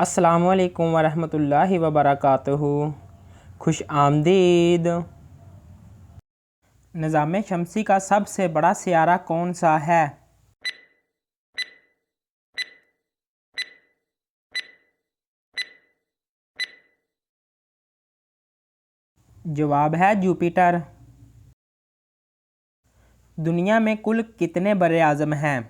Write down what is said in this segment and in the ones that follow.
अस्सलामुअलैकुम वरहमतुल्लाहि वबरकातुहू। खुश आमदीद। निज़ाम शमसी का सबसे बड़ा सियारा कौन सा है? जवाब है जुपिटर। दुनिया में कुल कितने बर्रे आज़म हैं?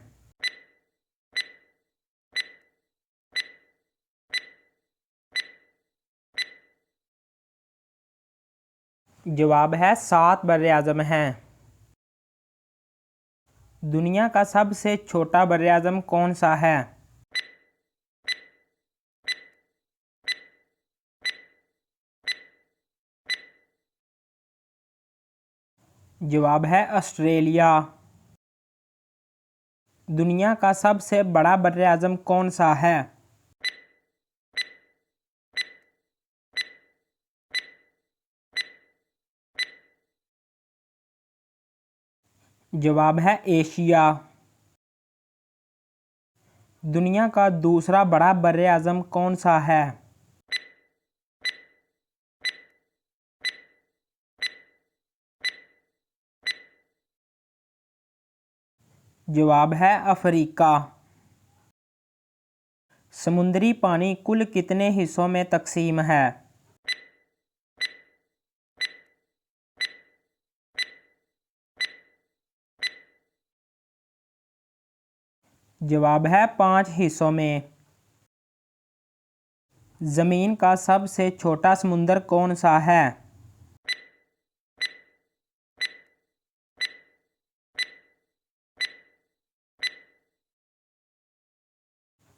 जवाब है 7 बर्रे आज़म हैं। दुनिया का सबसे छोटा बर्रे आज़म कौन सा है? जवाब है ऑस्ट्रेलिया। दुनिया का सबसे बड़ा बर्रे आज़म कौन सा है? जवाब है एशिया। दुनिया का दूसरा बड़ा बर्रे आज़म कौन सा है? जवाब है अफ्रीका। समुद्री पानी कुल कितने हिस्सों में तकसीम है? जवाब है 5 हिस्सों में। ज़मीन का सबसे छोटा समुंदर कौन सा है?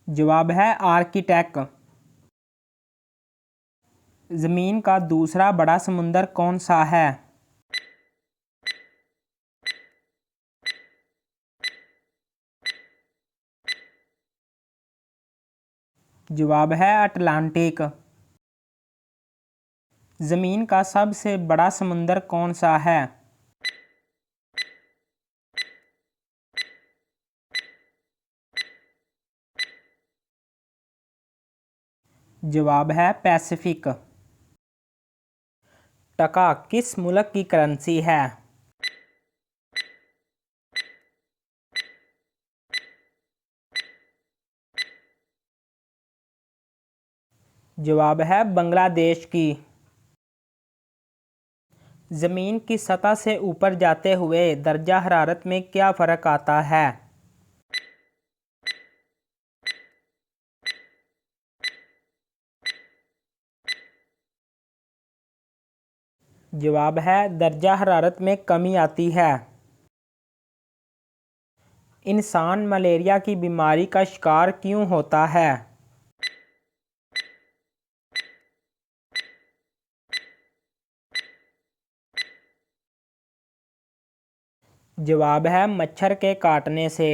जवाब है आर्कटिक। ज़मीन का दूसरा बड़ा समुंदर कौन सा है? जवाब है अटलांटिक। ज़मीन का सबसे बड़ा समुंदर कौन सा है? जवाब है पैसिफिक। टका किस मुल्क की करेंसी है? जवाब है बांग्लादेश की। ज़मीन की सतह से ऊपर जाते हुए दर्जा हरारत में क्या फ़र्क आता है? जवाब है दर्जा हरारत में कमी आती है। इंसान मलेरिया की बीमारी का शिकार क्यों होता है? जवाब है मच्छर के काटने से।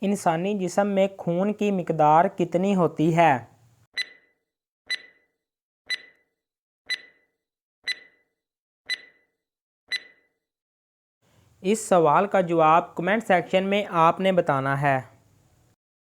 इंसानी जिस्म में खून की मिकदार कितनी होती है? इस सवाल का जवाब कमेंट सेक्शन में आपने बताना है।